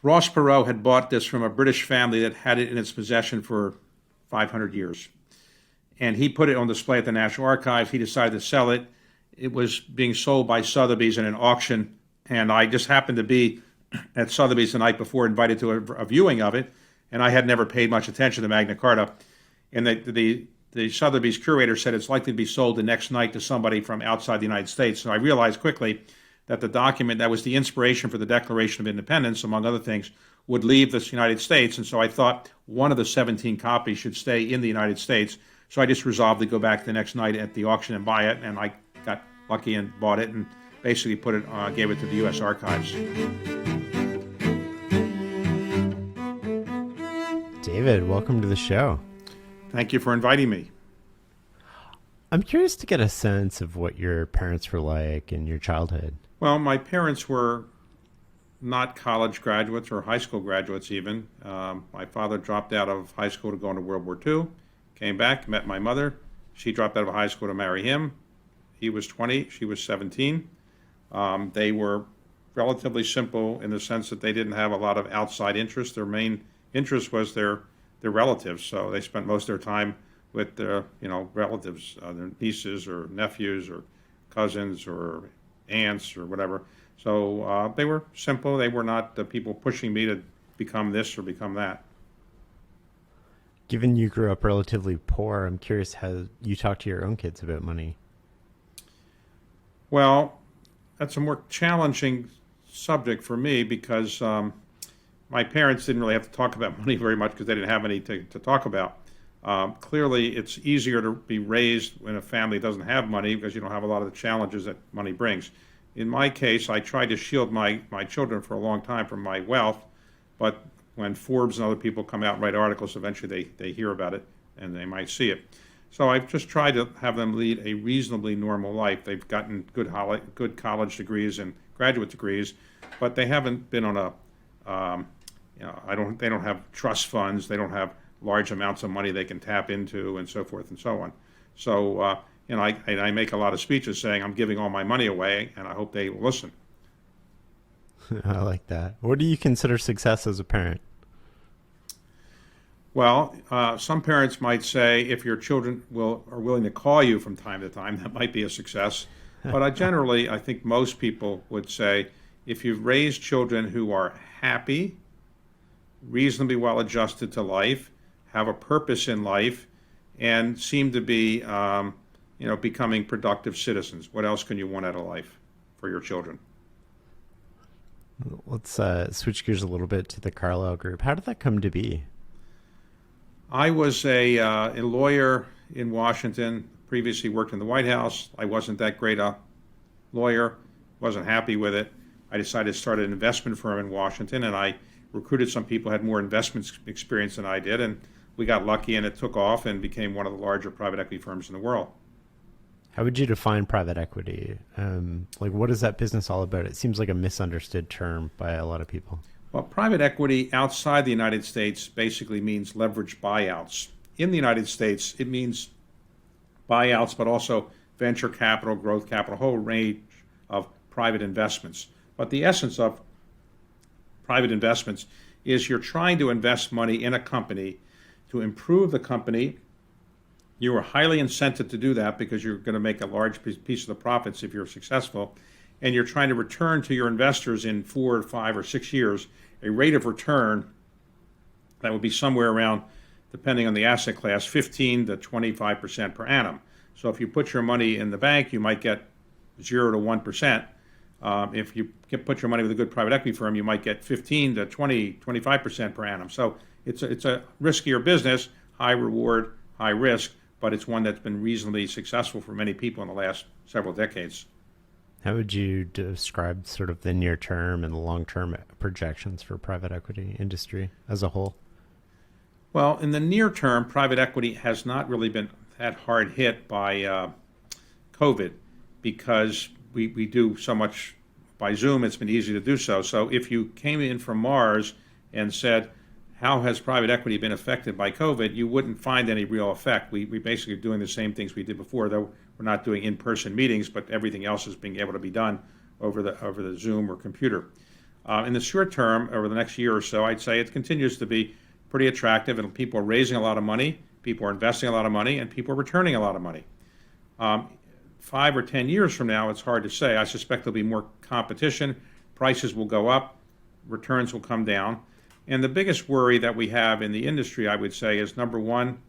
Ross Perot had bought this from a British family that had it in its possession for 500 years. And he put it on display at the National Archives. He decided to sell it. It was being sold by Sotheby's in an auction, and I just happened to be at Sotheby's the night before, invited to a viewing of it, and I had never paid much attention to Magna Carta. And the Sotheby's curator said it's likely to be sold the next night to somebody from outside the United States. So I realized quickly that the document that was the inspiration for the Declaration of Independence, among other things, would leave the United States. And so I thought one of the 17 copies should stay in the United States. So I just resolved to go back the next night at the auction and buy it, and I got lucky and bought it and basically gave it to the U.S. Archives. David, welcome to the show. Thank you for inviting me. I'm curious to get a sense of what your parents were like in your childhood. Well, my parents were not college graduates or high school graduates even. My father dropped out of high school to go into World War II, came back, met my mother. She dropped out of high school to marry him. He was 20, she was 17. They were relatively simple in the sense that they didn't have a lot of outside interest. Their main interest was their relatives, so they spent most of their time with their relatives, their nieces or nephews or cousins or aunts or whatever. So they were simple. They were not the people pushing me to become this or become that. Given you grew up relatively poor, I'm curious how you talk to your own kids about money. Well, that's a more challenging subject for me because my parents didn't really have to talk about money very much because they didn't have any to talk about. Clearly, it's easier to be raised when a family doesn't have money because you don't have a lot of the challenges that money brings. In my case, I tried to shield my children for a long time from my wealth, but when Forbes and other people come out and write articles, eventually they hear about it and they might see it. So I've just tried to have them lead a reasonably normal life. They've gotten good college degrees and graduate degrees, but they haven't been on they don't have trust funds. They don't have large amounts of money they can tap into and so forth and so on. So, I make a lot of speeches saying I'm giving all my money away, and I hope they listen. I like that. What do you consider success as a parent? Well, some parents might say if your children are willing to call you from time to time, that might be a success. But I think most people would say if you've raised children who are happy, reasonably well adjusted to life, have a purpose in life, and seem to be, becoming productive citizens. What else can you want out of life for your children? Let's switch gears a little bit to the Carlyle Group. How did that come to be? I was a lawyer in Washington, previously worked in the White House. I wasn't that great a lawyer, wasn't happy with it. I decided to start an investment firm in Washington, and I recruited some people who had more investment experience than I did, and we got lucky and it took off and became one of the larger private equity firms in the world. How would you define private equity? What is that business all about? It seems like a misunderstood term by a lot of people. Well, private equity outside the United States basically means leveraged buyouts. In the United States, it means buyouts, but also venture capital, growth capital, a whole range of private investments. But the essence of private investments is you're trying to invest money in a company to improve the company. You are highly incented to do that because you're going to make a large piece of the profits if you're successful. And you're trying to return to your investors in 4 or 5 or 6 years a rate of return that would be somewhere around, depending on the asset class, 15 to 25% per annum. So if you put your money in the bank, you might get 0 to 1%. If you put your money with a good private equity firm, you might get 15 to 20, 25% per annum. So it's a riskier business, high reward, high risk, but it's one that's been reasonably successful for many people in the last several decades. How would you describe sort of the near term and the long term projections for private equity industry as a whole? Well, in the near term, private equity has not really been that hard hit by COVID because we do so much by Zoom, it's been easy to do so. So if you came in from Mars and said, how has private equity been affected by COVID, you wouldn't find any real effect. We basically are doing the same things we did before, though we're not doing in-person meetings, but everything else is being able to be done over the Zoom or computer. In the short term, over the next year or so, I'd say it continues to be pretty attractive, and people are raising a lot of money, people are investing a lot of money, and people are returning a lot of money. 5 or 10 years from now, it's hard to say. I suspect there'll be more competition, prices will go up, returns will come down. And the biggest worry that we have in the industry, I would say, is number one,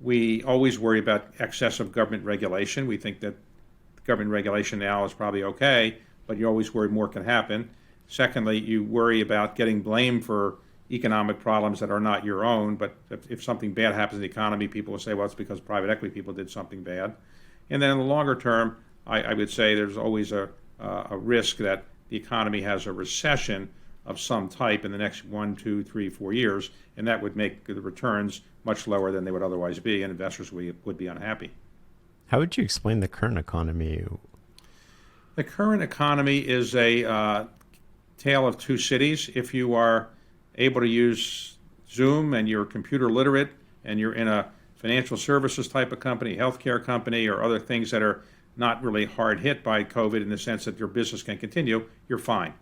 we always worry about excessive government regulation. We think that government regulation now is probably okay, but you always worry more can happen. Secondly, you worry about getting blamed for economic problems that are not your own, but if something bad happens in the economy, people will say, well, it's because private equity people did something bad. And then in the longer term, I would say there's always a risk that the economy has a recession of some type in the next 1, 2, 3, 4 years, and that would make the returns much lower than they would otherwise be, and investors would be unhappy. How would you explain the current economy? The current economy is a tale of two cities. If you are able to use Zoom and you're computer literate and you're in a financial services type of company, healthcare company, or other things that are not really hard hit by COVID in the sense that your business can continue, you're fine.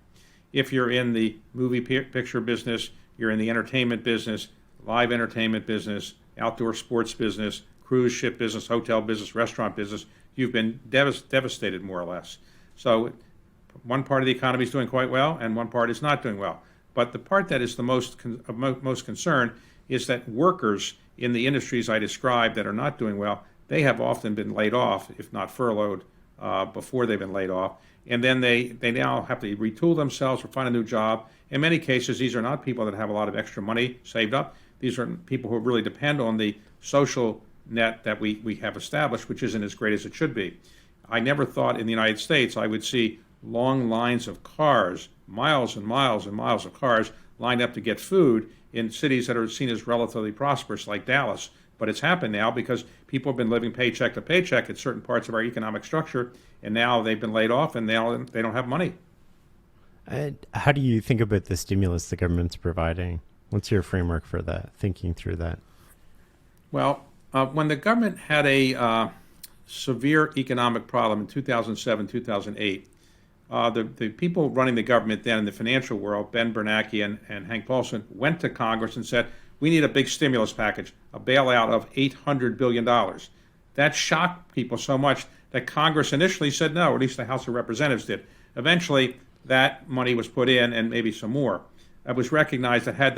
If you're in the movie picture business, you're in the entertainment business, live entertainment business, outdoor sports business, cruise ship business, hotel business, restaurant business, you've been devastated more or less. So one part of the economy is doing quite well and one part is not doing well. But the part that is the most concern is that workers in the industries I described that are not doing well, they have often been laid off, if not furloughed, before they've been laid off. And then they now have to retool themselves or find a new job. In many cases, these are not people that have a lot of extra money saved up. These are people who really depend on the social net that we have established, which isn't as great as it should be. I never thought in the United States I would see long lines of cars, miles and miles and miles of cars lined up to get food in cities that are seen as relatively prosperous like Dallas. But it's happened now because people have been living paycheck to paycheck at certain parts of our economic structure, and now they've been laid off and now they don't have money. How do you think about the stimulus the government's providing? What's your framework for that, thinking through that? Well, when the government had a severe economic problem in 2007, 2008, the people running the government then in the financial world, Ben Bernanke and Hank Paulson, went to Congress and said, we need a big stimulus package, a bailout of $800 billion. That shocked people so much that Congress initially said no, or at least the House of Representatives did. Eventually, that money was put in and maybe some more. It was recognized that had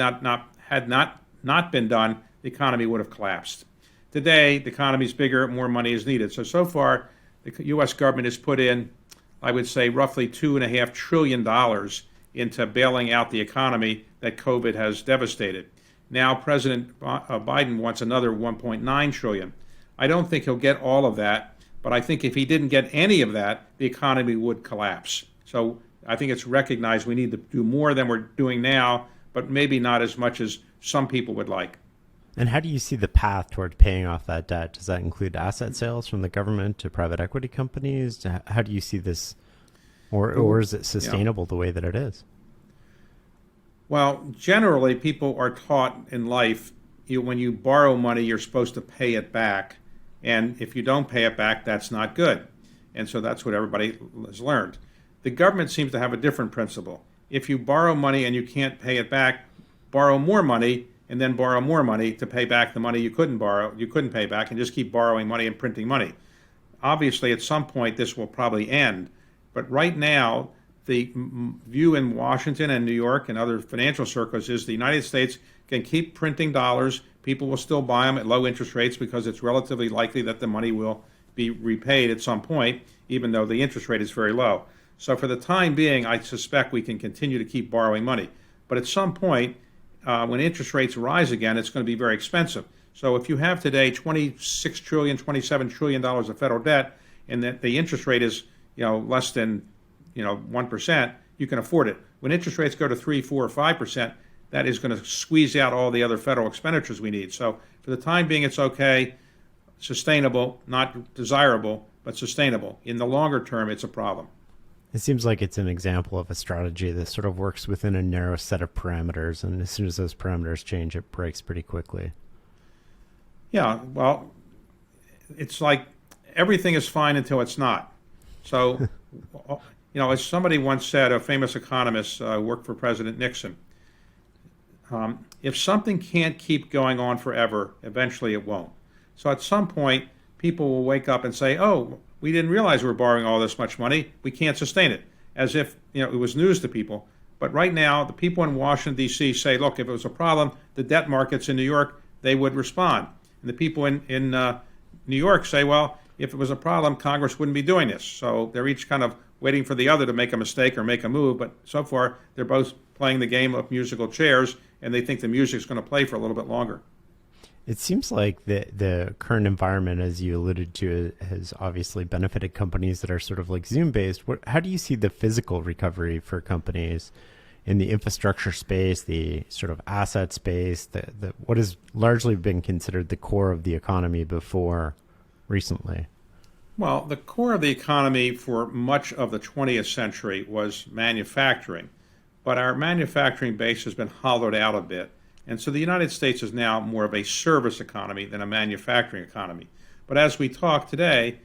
not been done, the economy would have collapsed. Today, the economy is bigger, more money is needed. So far, the U.S. government has put in, I would say, roughly $2.5 trillion into bailing out the economy that COVID has devastated. Now, President Biden wants another $1.9 trillion. I don't think he'll get all of that, but I think if he didn't get any of that, the economy would collapse. So I think it's recognized we need to do more than we're doing now, but maybe not as much as some people would like. And how do you see the path toward paying off that debt? Does that include asset sales from the government to private equity companies? How do you see this, or is it sustainable the way that it is? Well, generally, people are taught in life, when you borrow money, you're supposed to pay it back. And if you don't pay it back, that's not good. And so that's what everybody has learned. The government seems to have a different principle. If you borrow money and you can't pay it back, borrow more money and then borrow more money to pay back the money you couldn't pay back, and just keep borrowing money and printing money. Obviously, at some point, this will probably end. But right now, the view in Washington and New York and other financial circles is the United States can keep printing dollars. People will still buy them at low interest rates because it's relatively likely that the money will be repaid at some point, even though the interest rate is very low. So for the time being, I suspect we can continue to keep borrowing money. But at some point, when interest rates rise again, it's going to be very expensive. So if you have today $26 trillion, $27 trillion of federal debt, and that the interest rate is less than 1%, you can afford it. When interest rates go to 3, 4, or 5%, that is going to squeeze out all the other federal expenditures we need. So for the time being, it's okay, sustainable, not desirable, but sustainable. In the longer term, it's a problem. It seems like it's an example of a strategy that sort of works within a narrow set of parameters, and as soon as those parameters change, it breaks pretty quickly. Yeah, well, it's like everything is fine until it's not. So as somebody once said, a famous economist worked for President Nixon, if something can't keep going on forever, eventually it won't. So at some point, people will wake up and say, oh, we didn't realize we were borrowing all this much money. We can't sustain it, as if it was news to people. But right now, the people in Washington, D.C. say, look, if it was a problem, the debt markets in New York, they would respond. And the people in New York say, well, if it was a problem, Congress wouldn't be doing this. So they're each kind of waiting for the other to make a mistake or make a move. But so far, they're both playing the game of musical chairs, and they think the music's going to play for a little bit longer. It seems like the current environment, as you alluded to, has obviously benefited companies that are sort of like Zoom-based. How do you see the physical recovery for companies in the infrastructure space, the sort of asset space, what has largely been considered the core of the economy before recently? Well, the core of the economy for much of the 20th century was manufacturing, but our manufacturing base has been hollowed out a bit. And so the United States is now more of a service economy than a manufacturing economy. But as we talk today,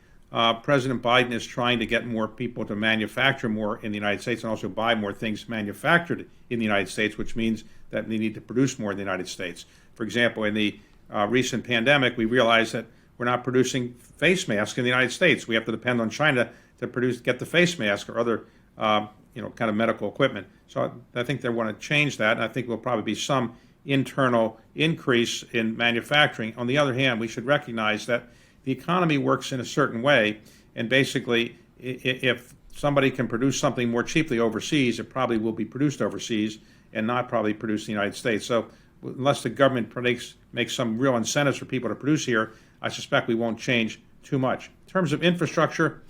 President Biden is trying to get more people to manufacture more in the United States and also buy more things manufactured in the United States, which means that they need to produce more in the United States. For example, in the recent pandemic, we realized that we're not producing face masks in the United States. We have to depend on China to get the face mask or other kind of medical equipment. So I think they want to change that, and I think there'll probably be some internal increase in manufacturing. On the other hand, we should recognize that the economy works in a certain way, and basically, if somebody can produce something more cheaply overseas, it probably will be produced overseas and not probably produced in the United States. So unless the government makes some real incentives for people to produce here, I suspect we won't change too much. In terms of infrastructure,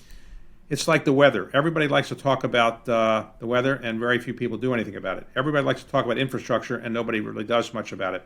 it's like the weather. Everybody likes to talk about the weather, and very few people do anything about it. Everybody likes to talk about infrastructure, and nobody really does much about it.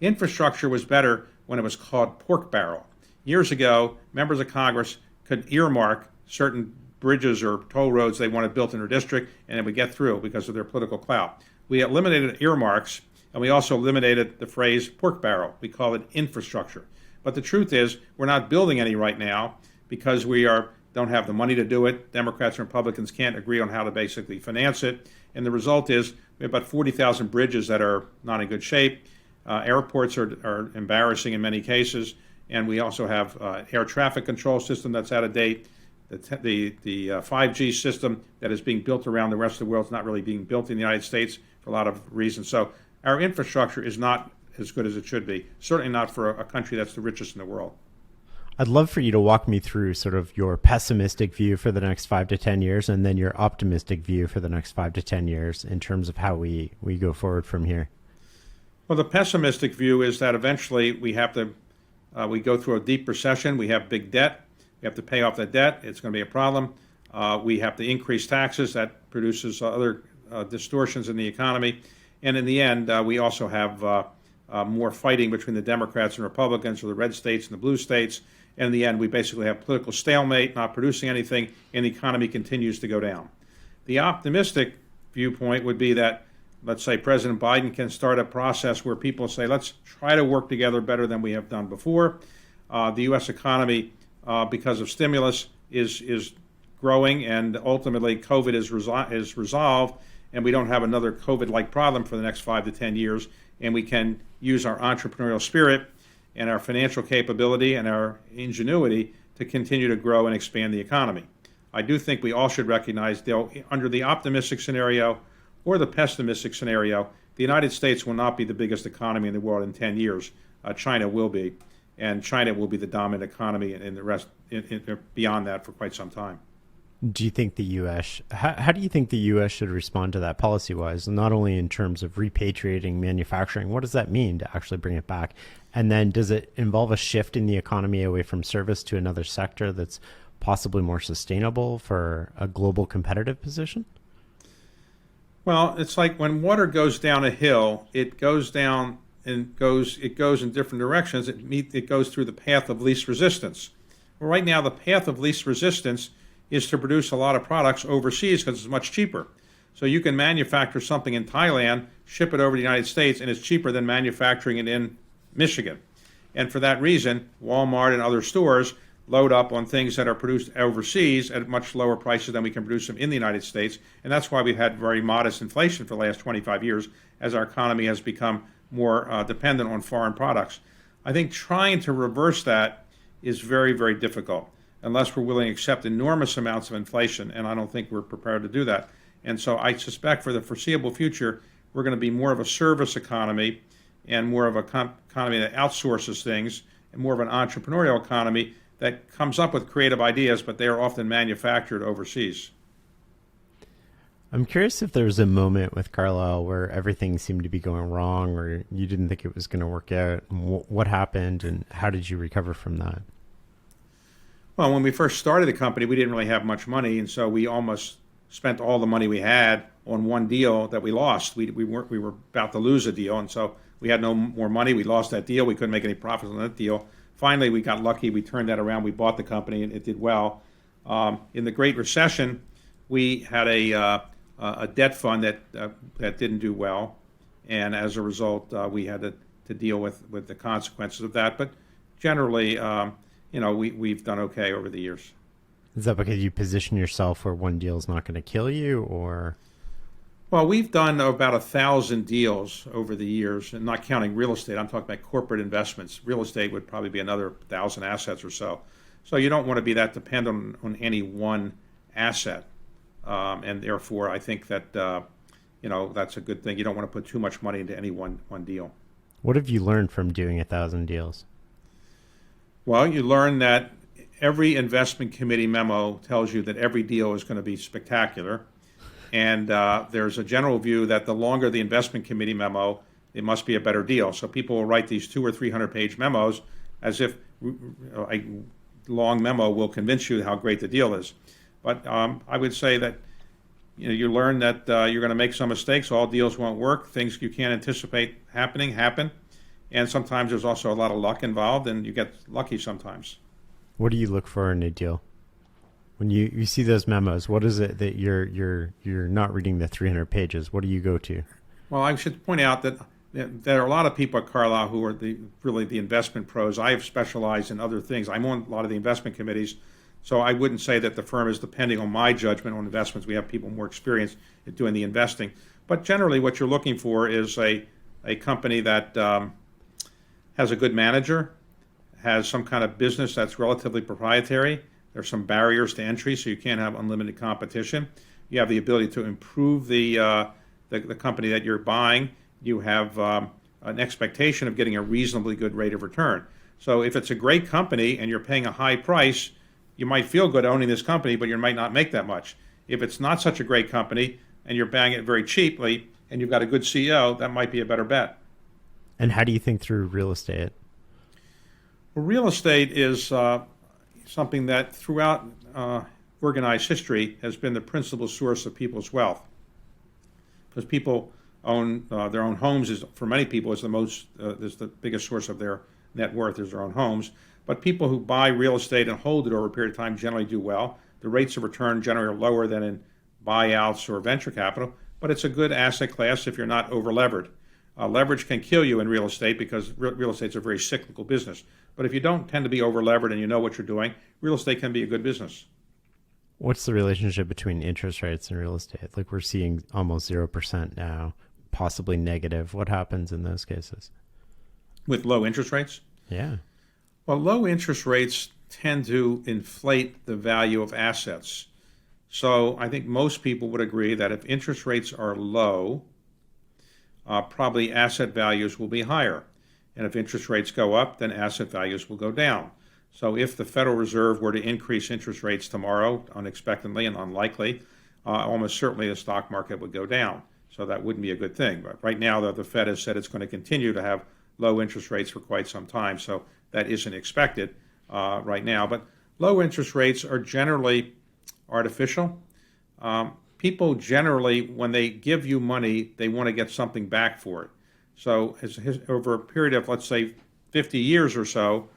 Infrastructure was better when it was called pork barrel. Years ago, members of Congress could earmark certain bridges or toll roads they wanted built in their district, and it would get through because of their political clout. We eliminated earmarks, and we also eliminated the phrase pork barrel. We call it infrastructure. But the truth is, we're not building any right now because we don't have the money to do it. Democrats and Republicans can't agree on how to basically finance it. And the result is we have about 40,000 bridges that are not in good shape. Airports are embarrassing in many cases. And we also have air traffic control system that's out of date. The 5G system that is being built around the rest of the world is not really being built in the United States for a lot of reasons. So our infrastructure is not as good as it should be, certainly not for a country that's the richest in the world. I'd love for you to walk me through sort of your pessimistic view for the next 5 to 10 years and then your optimistic view for the next 5 to 10 years in terms of how we go forward from here. Well, the pessimistic view is that eventually we go through a deep recession. We have big debt. We have to pay off that debt. It's going to be a problem. We have to increase taxes. That produces other distortions in the economy. And in the end, we also have more fighting between the Democrats and Republicans, or the red states and the blue states. And in the end, we basically have political stalemate, not producing anything, and the economy continues to go down. The optimistic viewpoint would be that, let's say, President Biden can start a process where people say, let's try to work together better than we have done before. The U.S. economy, because of stimulus, is growing, and ultimately COVID is resolved, and we don't have another COVID-like problem for the next 5 to 10 years, and we can use our entrepreneurial spirit and our financial capability and our ingenuity to continue to grow and expand the economy. I do think we all should recognize, under the optimistic scenario or the pessimistic scenario, the United States will not be the biggest economy in the world in 10 years. China will be, and China will be the dominant economy and the rest beyond that for quite some time. Do you think the U.S., how do you think the U.S. should respond to that policy-wise, not only in terms of repatriating manufacturing? What does that mean to actually bring it back? And then does it involve a shift in the economy away from service to another sector that's possibly more sustainable for a global competitive position? Well, it's like when water goes down a hill, it goes down and it goes in different directions. It goes through the path of least resistance. Well, right now, the path of least resistance is to produce a lot of products overseas because it's much cheaper. So you can manufacture something in Thailand, ship it over to the United States, and it's cheaper than manufacturing it in Michigan. And for that reason, Walmart and other stores load up on things that are produced overseas at much lower prices than we can produce them in the United States. And that's why we've had very modest inflation for the last 25 years as our economy has become more dependent on foreign products. I think trying to reverse that is very, very difficult unless we're willing to accept enormous amounts of inflation, and I don't think we're prepared to do that. And so I suspect for the foreseeable future, we're going to be more of a service economy and more of a economy that outsources things and more of an entrepreneurial economy that comes up with creative ideas, but they are often manufactured overseas. I'm curious if there was a moment with Carlisle where everything seemed to be going wrong or you didn't think it was going to work out. What happened and how did you recover from that? Well, when we first started the company, we didn't really have much money, and so we almost spent all the money we had on one deal that we lost. We were about to lose a deal, and so we had no more money. We lost that deal. We couldn't make any profits on that deal. Finally, we got lucky. We turned that around. We bought the company, and it did well. In the Great Recession, we had a debt fund that didn't do well, and as a result, we had to deal with the consequences of that. But generally, we've done okay over the years. Is that because you position yourself where one deal is not going to kill you, or? Well, we've done about 1,000 deals over the years, and not counting real estate. I'm talking about corporate investments. Real estate would probably be another 1,000 assets or so. So you don't want to be that dependent on any one asset, and therefore I think that that's a good thing. You don't want to put too much money into any one deal. What have you learned from doing 1,000 deals? Well, you learn that every investment committee memo tells you that every deal is going to be spectacular. And there's a general view that the longer the investment committee memo, it must be a better deal. So people will write these 200 or 300-page memos as if a long memo will convince you how great the deal is. But I would say that you learn that you're going to make some mistakes. All deals won't work. Things you can't anticipate happen. And sometimes there's also a lot of luck involved, and you get lucky sometimes. What do you look for in a deal? When you see those memos, what is it that you're not reading the 300 pages? What do you go to? Well, I should point out that there are a lot of people at Carlisle who are really the investment pros. I have specialized in other things. I'm on a lot of the investment committees, so I wouldn't say that the firm is depending on my judgment on investments. We have people more experienced at doing the investing. But generally what you're looking for is a company that has a good manager, has some kind of business that's relatively proprietary. There's some barriers to entry, so you can't have unlimited competition. You have the ability to improve the company that you're buying. You have an expectation of getting a reasonably good rate of return. So if it's a great company and you're paying a high price, you might feel good owning this company, but you might not make that much. If it's not such a great company and you're buying it very cheaply and you've got a good CEO, that might be a better bet. And how do you think through real estate? Well, real estate is something that throughout organized history has been the principal source of people's wealth. Because people own their own homes, for many people is the biggest source of their net worth is their own homes. But people who buy real estate and hold it over a period of time generally do well. The rates of return generally are lower than in buyouts or venture capital, but it's a good asset class if you're not over-levered. Leverage can kill you in real estate because real estate's a very cyclical business. But if you don't tend to be over-levered and you know what you're doing, real estate can be a good business. What's the relationship between interest rates and real estate? Like we're seeing almost 0% now, possibly negative. What happens in those cases? With low interest rates? Yeah. Well, low interest rates tend to inflate the value of assets. So I think most people would agree that if interest rates are low, probably asset values will be higher. And if interest rates go up, then asset values will go down. So if the Federal Reserve were to increase interest rates tomorrow, unexpectedly and unlikely, almost certainly the stock market would go down. So that wouldn't be a good thing. But right now, though, the Fed has said it's going to continue to have low interest rates for quite some time. So that isn't expected right now. But low interest rates are generally artificial. People generally, when they give you money, they want to get something back for it. So over a period of, let's say, 50 years or so,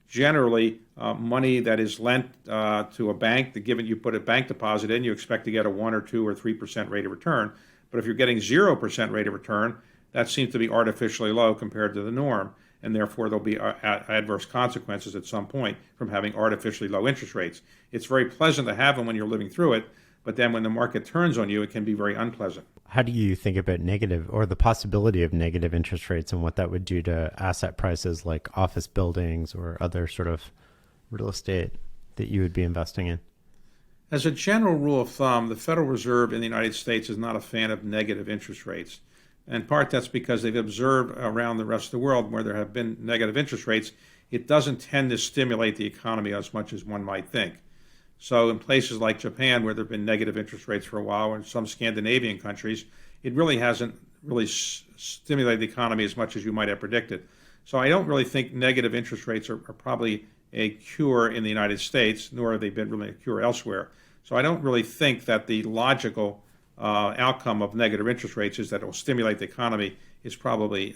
generally money that is lent to a bank, given you put a bank deposit in, you expect to get a 1 or 2 or 3% rate of return. But if you're getting 0% rate of return, that seems to be artificially low compared to the norm. and therefore there'll be adverse consequences at some point from having artificially low interest rates. It's very pleasant to have them when you're living through it, but then when the market turns on you, it can be very unpleasant. How do you think about negative or the possibility of negative interest rates and what that would do to asset prices like office buildings or other sort of real estate that you would be investing in? As a general rule of thumb, the Federal Reserve in the United States is not a fan of negative interest rates. In part, that's because they've observed around the rest of the world where there have been negative interest rates, it doesn't tend to stimulate the economy as much as one might think. So in places like Japan, where there have been negative interest rates for a while, or in some Scandinavian countries, it really hasn't really stimulated the economy as much as you might have predicted. So I don't really think negative interest rates are probably a cure in the United States, nor have they been really a cure elsewhere. So I don't really think that the logical outcome of negative interest rates is that it will stimulate the economy is probably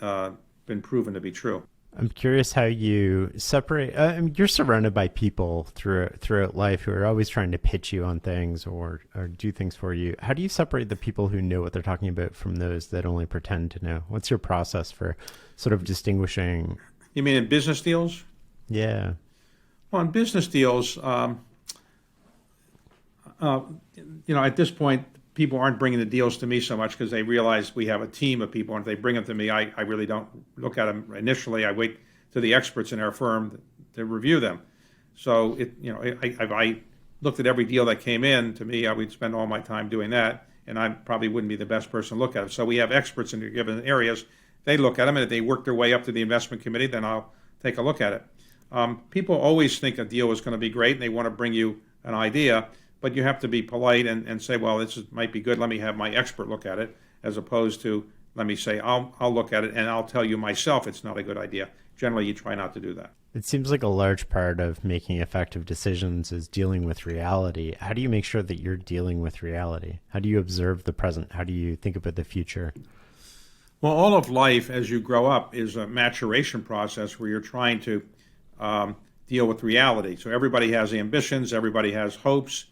been proven to be true. I'm curious how you separate. You're surrounded by people throughout life who are always trying to pitch you on things or do things for you. How do you separate the people who know what they're talking about from those that only pretend to know? What's your process for sort of distinguishing? You mean in business deals? Yeah. Well, in business deals, at this point, people aren't bringing the deals to me so much because they realize we have a team of people, and if they bring them to me, I really don't look at them initially. I wait to the experts in our firm to review them. So if I looked at every deal that came in to me, I would spend all my time doing that, and I probably wouldn't be the best person to look at them. So we have experts in given areas. They look at them, and if they work their way up to the investment committee, then I'll take a look at it. People always think a deal is going to be great, and they want to bring you an idea. But you have to be polite and say, well, might be good. Let me have my expert look at it, as opposed to let me say, I'll look at it and I'll tell you myself it's not a good idea. Generally, you try not to do that. It seems like a large part of making effective decisions is dealing with reality. How do you make sure that you're dealing with reality? How do you observe the present? How do you think about the future? Well, all of life as you grow up is a maturation process where you're trying to deal with reality. So everybody has ambitions, everybody has hopes.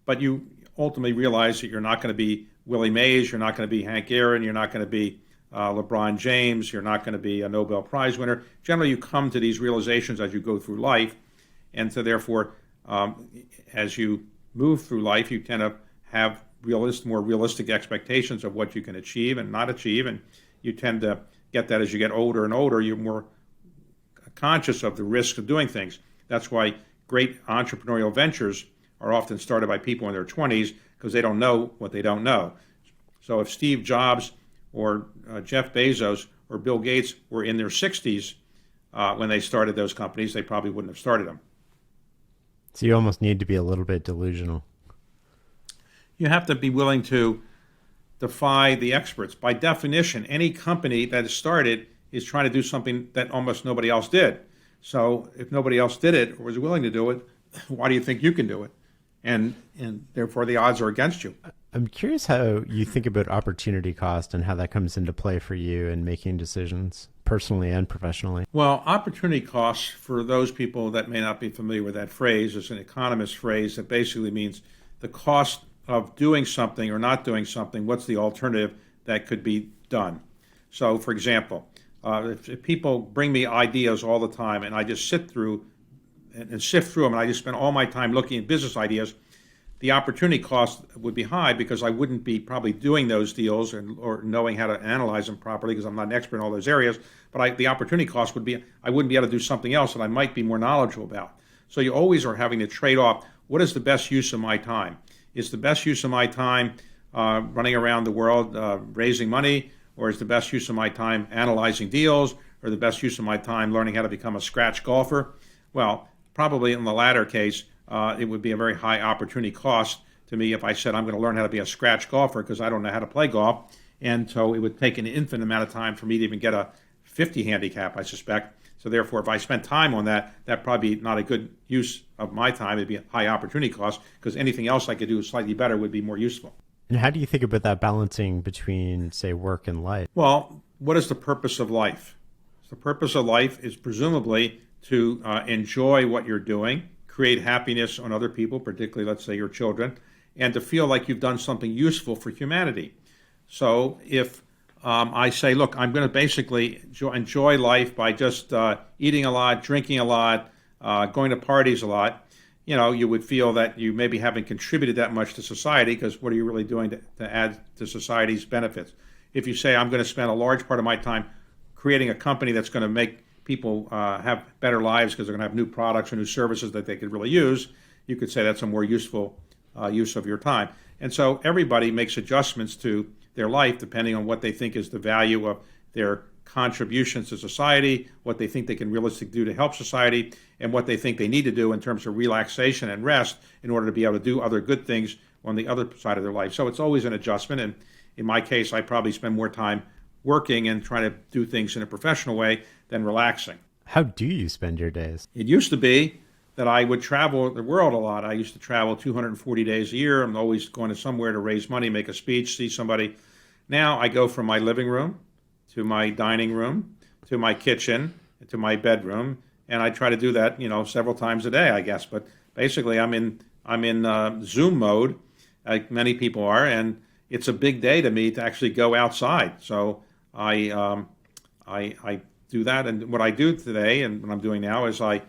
But you ultimately realize that you're not going to be Willie Mays, you're not going to be Hank Aaron, you're not going to be LeBron James, you're not going to be a Nobel Prize winner. Generally, you come to these realizations as you go through life, and so therefore, as you move through life, you tend to have more realistic expectations of what you can achieve and not achieve, and you tend to get that as you get older and older. You're more conscious of the risks of doing things. That's why great entrepreneurial ventures are often started by people in their 20s because they don't know what they don't know. So if Steve Jobs or Jeff Bezos or Bill Gates were in their 60s when they started those companies, they probably wouldn't have started them. So you almost need to be a little bit delusional. You have to be willing to defy the experts. By definition, any company that is started is trying to do something that almost nobody else did. So if nobody else did it or was willing to do it, why do you think you can do it? And therefore the odds are against you. I'm curious how you think about opportunity cost and how that comes into play for you in making decisions personally and professionally. Well, opportunity costs, for those people that may not be familiar with that phrase, is an economist phrase that basically means the cost of doing something or not doing something. What's the alternative that could be done? So, for example, if people bring me ideas all the time and I just sit through and sift through them, and I just spend all my time looking at business ideas, the opportunity cost would be high because I wouldn't be probably doing those deals or knowing how to analyze them properly because I'm not an expert in all those areas. But the opportunity cost would be I wouldn't be able to do something else that I might be more knowledgeable about. So you always are having to trade off, what is the best use of my time? Is the best use of my time running around the world raising money, or is the best use of my time analyzing deals, or the best use of my time learning how to become a scratch golfer? Well, probably in the latter case, it would be a very high opportunity cost to me if I said I'm going to learn how to be a scratch golfer because I don't know how to play golf. And so it would take an infinite amount of time for me to even get a 50 handicap, I suspect. So therefore, if I spent time on that, that'd probably be not a good use of my time. It'd be a high opportunity cost because anything else I could do slightly better would be more useful. And how do you think about that balancing between, say, work and life? Well, what is the purpose of life? The purpose of life is presumably to enjoy what you're doing, create happiness on other people, particularly, let's say, your children, and to feel like you've done something useful for humanity. So if I say, look, I'm going to basically enjoy life by just eating a lot, drinking a lot, going to parties a lot. You would feel that you maybe haven't contributed that much to society, because what are you really doing to add to society's benefits? If you say, I'm going to spend a large part of my time creating a company that's going to make people have better lives because they're going to have new products or new services that they could really use, you could say that's a more useful use of your time. And so everybody makes adjustments to their life depending on what they think is the value of their contributions to society, what they think they can realistically do to help society, and what they think they need to do in terms of relaxation and rest in order to be able to do other good things on the other side of their life. So it's always an adjustment. And in my case, I probably spend more time working and trying to do things in a professional way than relaxing. How do you spend your days? It used to be that I would travel the world a lot. I used to travel 240 days a year. I'm always going to somewhere to raise money, make a speech, see somebody. Now I go from my living room to my dining room to my kitchen to my bedroom, and I try to do that, several times a day, I guess. But basically, I'm in Zoom mode, like many people are, and it's a big day to me to actually go outside. So I do that, and what I do today and what I'm doing now is I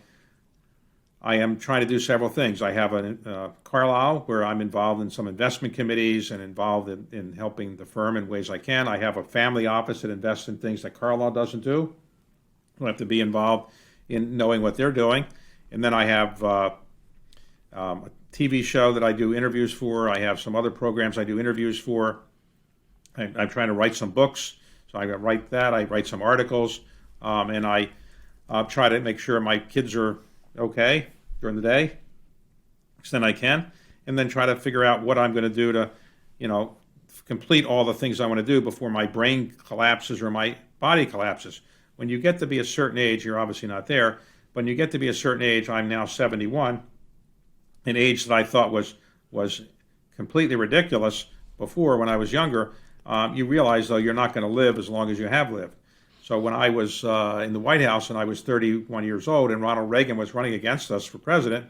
am trying to do several things. I have a Carlyle where I'm involved in some investment committees and involved in helping the firm in ways I can. I have a family office that invests in things that Carlyle doesn't do. I have to be involved in knowing what they're doing. And then I have a TV show that I do interviews for. I have some other programs I do interviews for. I'm trying to write some books, so I write that. I write some articles, and I try to make sure my kids are okay during the day, extent I can, and then try to figure out what I'm going to do to, complete all the things I want to do before my brain collapses or my body collapses. When you get to be a certain age, you're obviously not there, but when you get to be a certain age, I'm now 71, an age that I thought was completely ridiculous before when I was younger. You realize, though, you're not going to live as long as you have lived. So when I was in the White House and I was 31 years old and Ronald Reagan was running against us for president,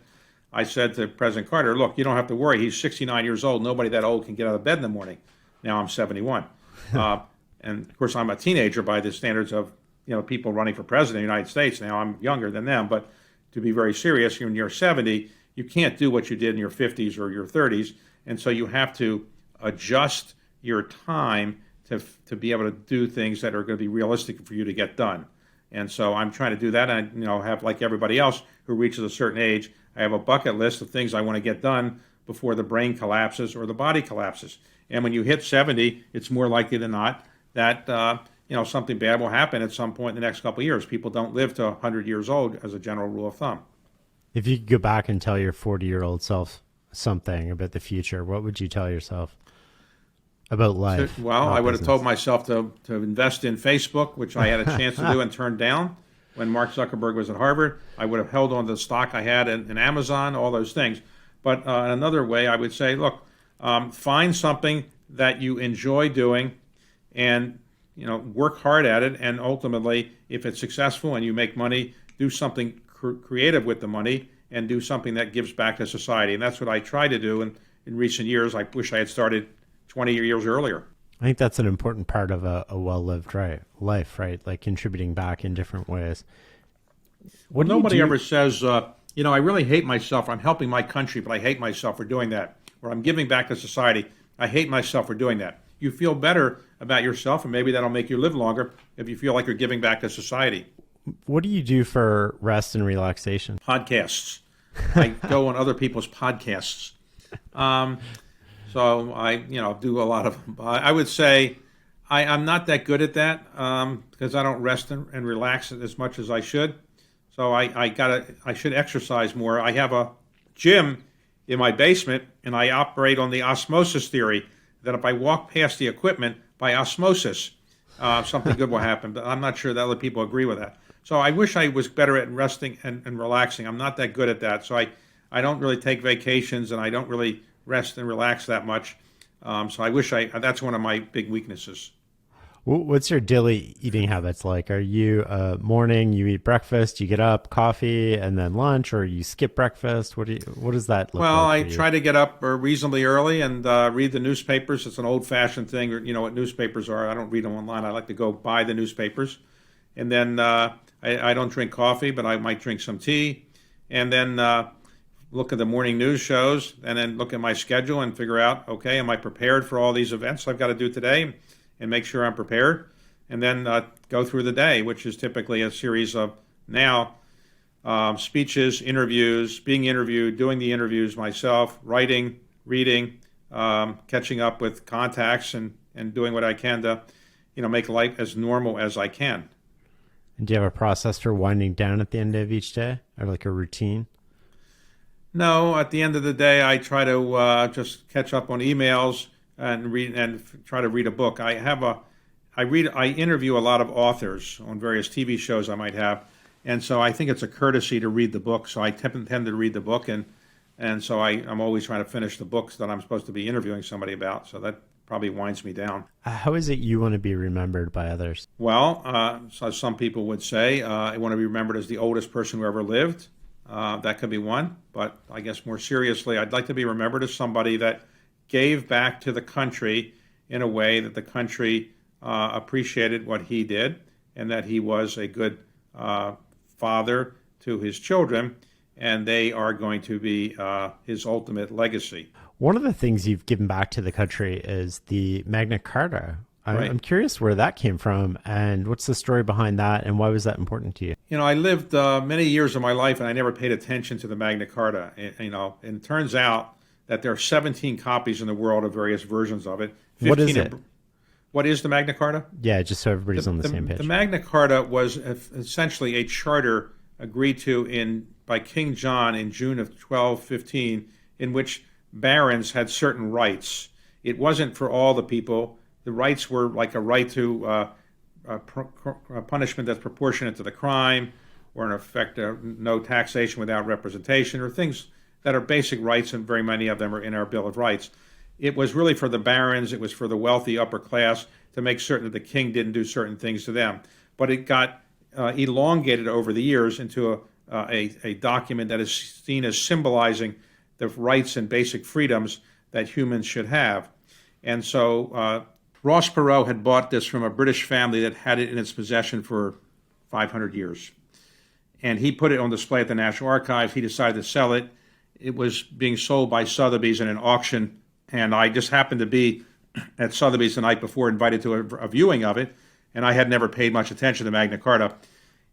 I said to President Carter, look, you don't have to worry. He's 69 years old. Nobody that old can get out of bed in the morning. Now I'm 71. And, of course, I'm a teenager by the standards of people running for president of the United States. Now I'm younger than them. But to be very serious, when you're 70, you can't do what you did in your 50s or your 30s. And so you have to adjust your time to be able to do things that are going to be realistic for you to get done. And so I'm trying to do that. And have, like everybody else who reaches a certain age, I have a bucket list of things I want to get done before the brain collapses or the body collapses. And when you hit 70, it's more likely than not that something bad will happen at some point in the next couple of years. People don't live to 100 years old as a general rule of thumb. If you could go back and tell your 40-year-old self something about the future, what would you tell yourself about life? Well, I would have told myself to invest in Facebook, which I had a chance to do and turned down when Mark Zuckerberg was at Harvard. I would have held on to the stock I had in Amazon, all those things. But in another way, I would say, look, find something that you enjoy doing and work hard at it. And ultimately, if it's successful and you make money, do something creative with the money and do something that gives back to society. And that's what I try to do in recent years. I wish I had started 20 years earlier. I think that's an important part of a well-lived life, right? Like contributing back in different ways. Nobody ever says, I really hate myself. I'm helping my country, but I hate myself for doing that. Or I'm giving back to society. I hate myself for doing that. You feel better about yourself, and maybe that'll make you live longer if you feel like you're giving back to society. What do you do for rest and relaxation? Podcasts. I go on other people's podcasts. So I, do a lot of. I would say I'm not that good at that because I don't rest and relax as much as I should. So I should exercise more. I have a gym in my basement, and I operate on the osmosis theory that if I walk past the equipment by osmosis, something good will happen. But I'm not sure that other people agree with that. So I wish I was better at resting and relaxing. I'm not that good at that. So I don't really take vacations, and I don't really rest and relax that much. So I wish that's one of my big weaknesses. What's your daily eating habits like? Are you morning, you eat breakfast, you get up, coffee, and then lunch, or you skip breakfast? What does that look Well, like I for you? try to get up reasonably early and read the newspapers. It's an old-fashioned thing. You know what newspapers are. I don't read them online. I like to go buy the newspapers. And then I don't drink coffee, but I might drink some tea. And then look at the morning news shows and then look at my schedule and figure out, okay, am I prepared for all these events I've got to do today and make sure I'm prepared. And then go through the day, which is typically a series of now speeches, interviews, being interviewed, doing the interviews myself, writing, reading, catching up with contacts and doing what I can to, make life as normal as I can. And do you have a process for winding down at the end of each day, or like a routine? No, at the end of the day, I try to just catch up on emails and read and try to read a book. I interview a lot of authors on various TV shows I might have, and so I think it's a courtesy to read the book. So I tend to read the book, and so I'm always trying to finish the books that I'm supposed to be interviewing somebody about. So that probably winds me down. How is it you want to be remembered by others? Well, so some people would say I want to be remembered as the oldest person who ever lived. That could be one, but I guess more seriously, I'd like to be remembered as somebody that gave back to the country in a way that the country appreciated what he did and that he was a good father to his children, and they are going to be his ultimate legacy. One of the things you've given back to the country is the Magna Carta. Right. I'm curious where that came from and what's the story behind that and why was that important to you? I lived many years of my life and I never paid attention to the Magna Carta. And it turns out that there are 17 copies in the world of various versions of it. What is it? What is the Magna Carta? Yeah, just so everybody's on the same page. The Magna Carta was essentially a charter agreed to by King John in June of 1215, in which barons had certain rights. It wasn't for all the people. The rights were like a right to a punishment that's proportionate to the crime, or in effect, no taxation without representation, or things that are basic rights, and very many of them are in our Bill of Rights. It was really for the barons, it was for the wealthy upper class to make certain that the king didn't do certain things to them. But it got elongated over the years into a document that is seen as symbolizing the rights and basic freedoms that humans should have. And so Ross Perot had bought this from a British family that had it in its possession for 500 years. And he put it on display at the National Archives. He decided to sell it. It was being sold by Sotheby's in an auction, and I just happened to be at Sotheby's the night before, invited to a viewing of it, and I had never paid much attention to Magna Carta.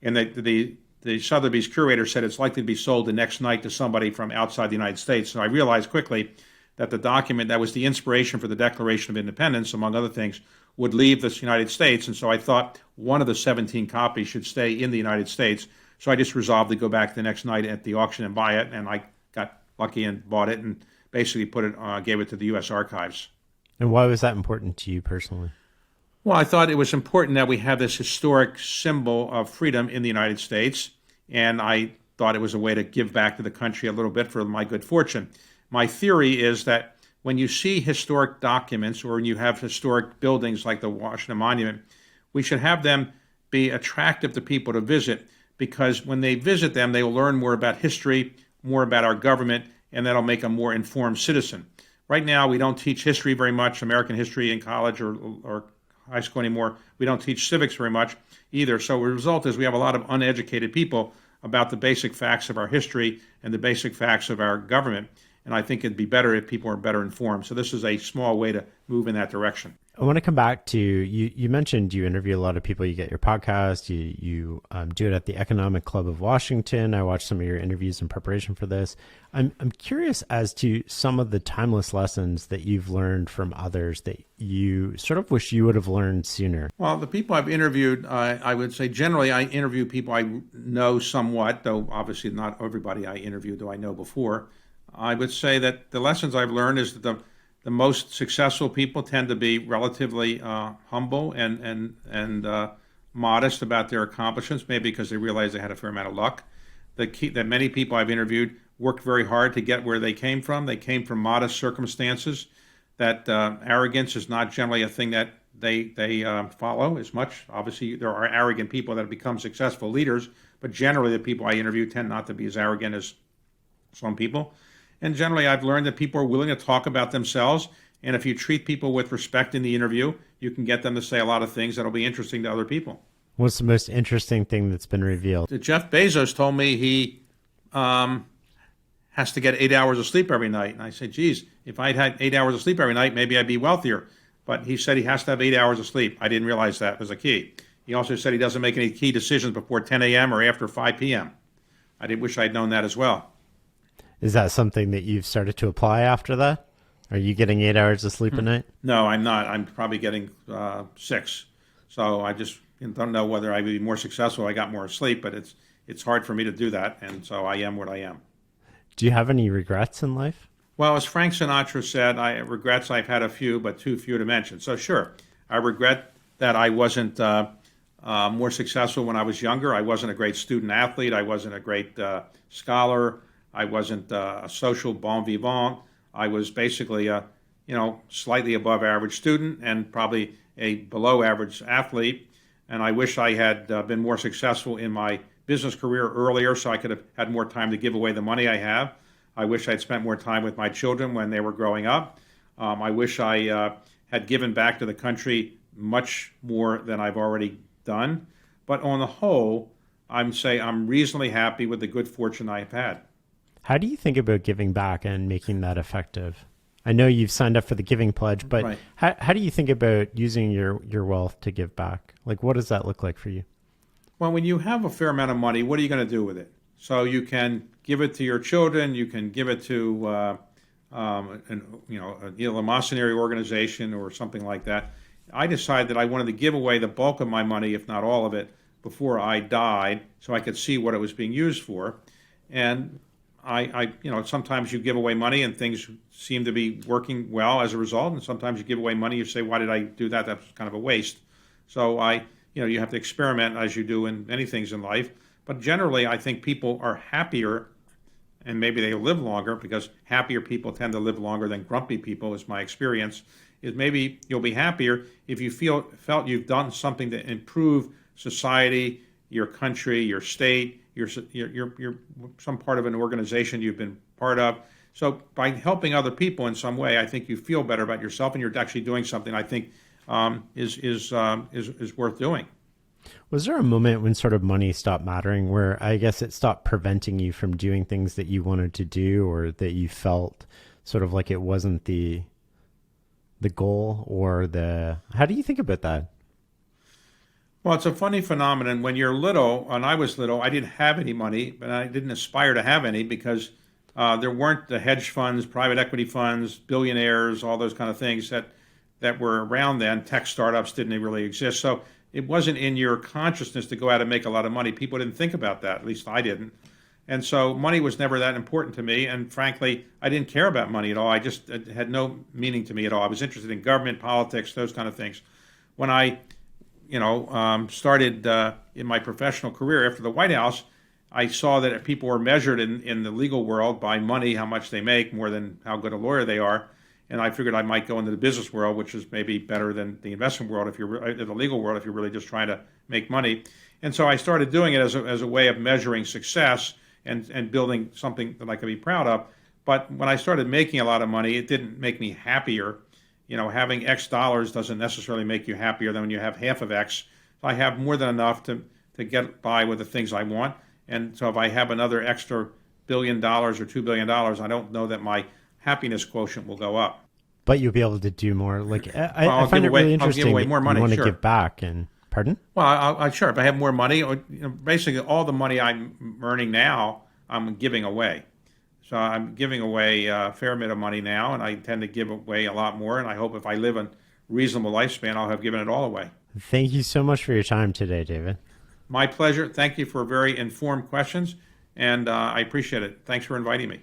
And the Sotheby's curator said it's likely to be sold the next night to somebody from outside the United States. So I realized quickly that the document that was the inspiration for the Declaration of Independence, among other things, would leave the United States. And so I thought one of the 17 copies should stay in the United States. So I just resolved to go back the next night at the auction and buy it. And I got lucky and bought it and basically gave it to the U.S. Archives. And why was that important to you personally? Well, I thought it was important that we have this historic symbol of freedom in the United States. And I thought it was a way to give back to the country a little bit for my good fortune. My theory is that when you see historic documents or when you have historic buildings like the Washington Monument, we should have them be attractive to people to visit, because when they visit them, they will learn more about history, more about our government, and that'll make a more informed citizen. Right now, we don't teach history very much, American history in college or high school anymore. We don't teach civics very much either. So the result is we have a lot of uneducated people about the basic facts of our history and the basic facts of our government. And I think it'd be better if people are better informed. So this is a small way to move in that direction. I want to come back to you mentioned you interview a lot of people. You get your podcast. You do it at the Economic Club of Washington. I watched some of your interviews in preparation for this. I'm curious as to some of the timeless lessons that you've learned from others that you sort of wish you would have learned sooner. Well, the people I've interviewed, I would say generally I interview people I know somewhat, though obviously not everybody I interview do I know before. I would say that the lessons I've learned is that the most successful people tend to be relatively humble and modest about their accomplishments, maybe because they realize they had a fair amount of luck. That many people I've interviewed worked very hard to get where they came from. They came from modest circumstances. That arrogance is not generally a thing that they follow as much. Obviously, there are arrogant people that have become successful leaders, but generally the people I interview tend not to be as arrogant as some people. And generally, I've learned that people are willing to talk about themselves. And if you treat people with respect in the interview, you can get them to say a lot of things that'll be interesting to other people. What's the most interesting thing that's been revealed? Jeff Bezos told me he has to get 8 hours of sleep every night. And I said, geez, if I'd had 8 hours of sleep every night, maybe I'd be wealthier. But he said he has to have 8 hours of sleep. I didn't realize that was a key. He also said he doesn't make any key decisions before 10 a.m. or after 5 p.m. I did wish I'd known that as well. Is that something that you've started to apply after that? Are you getting 8 hours of sleep a night? No, I'm not. I'm probably getting 6. So I just don't know whether I would be more successful if I got more sleep, but it's hard for me to do that, and so I am what I am. Do you have any regrets in life? Well, as Frank Sinatra said, regrets I've had a few, but too few to mention. So sure, I regret that I wasn't more successful when I was younger. I wasn't a great student athlete. I wasn't a great scholar. I wasn't a social bon vivant. I was basically a slightly above average student and probably a below average athlete. And I wish I had been more successful in my business career earlier so I could have had more time to give away the money I have. I wish I'd spent more time with my children when they were growing up. I wish I had given back to the country much more than I've already done. But on the whole, I'm reasonably happy with the good fortune I've had. How do you think about giving back and making that effective? I know you've signed up for the Giving Pledge, but Right. how do you think about using your wealth to give back? Like, what does that look like for you? Well, when you have a fair amount of money, what are you going to do with it? So you can give it to your children. You can give it to a mercenary organization or something like that. I decided that I wanted to give away the bulk of my money, if not all of it, before I died, so I could see what it was being used for. And sometimes you give away money and things seem to be working well as a result. And sometimes you give away money, you say, why did I do that? That's kind of a waste. So you have to experiment as you do in many things in life. But generally, I think people are happier and maybe they live longer because happier people tend to live longer than grumpy people, is my experience, is maybe you'll be happier if you felt you've done something to improve society, your country, your state, you're some part of an organization you've been part of. So by helping other people in some way, I think you feel better about yourself, and you're actually doing something I think is worth doing. Was there a moment when sort of money stopped mattering, where I guess it stopped preventing you from doing things that you wanted to do, or that you felt sort of like it wasn't the goal, or how do you think about that? Well, it's a funny phenomenon. When you're little, when I was little, I didn't have any money, but I didn't aspire to have any because there weren't the hedge funds, private equity funds, billionaires, all those kind of things that were around then. Tech startups didn't really exist. So it wasn't in your consciousness to go out and make a lot of money. People didn't think about that. At least I didn't. And so money was never that important to me. And frankly, I didn't care about money at all. It had no meaning to me at all. I was interested in government, politics, those kind of things. When I started in my professional career after the White House, I saw that people were measured in the legal world by money, how much they make, more than how good a lawyer they are. And I figured I might go into the business world, which is maybe better than the investment world if you're in the legal world if you're really just trying to make money. And so I started doing it as a way of measuring success and building something that I could be proud of. But when I started making a lot of money, it didn't make me happier. Having X dollars doesn't necessarily make you happier than when you have half of X. So I have more than enough to get by with the things I want. And so if I have another extra $1 billion or $2 billion, I don't know that my happiness quotient will go up. But you'll be able to do more. Like I find it really interesting. I'll give away more money. You want sure. to give back, and pardon? Well, sure. If I have more money, basically all the money I'm earning now, I'm giving away. So I'm giving away a fair bit of money now, and I intend to give away a lot more. And I hope if I live a reasonable lifespan, I'll have given it all away. Thank you so much for your time today, David. My pleasure. Thank you for very informed questions, and I appreciate it. Thanks for inviting me.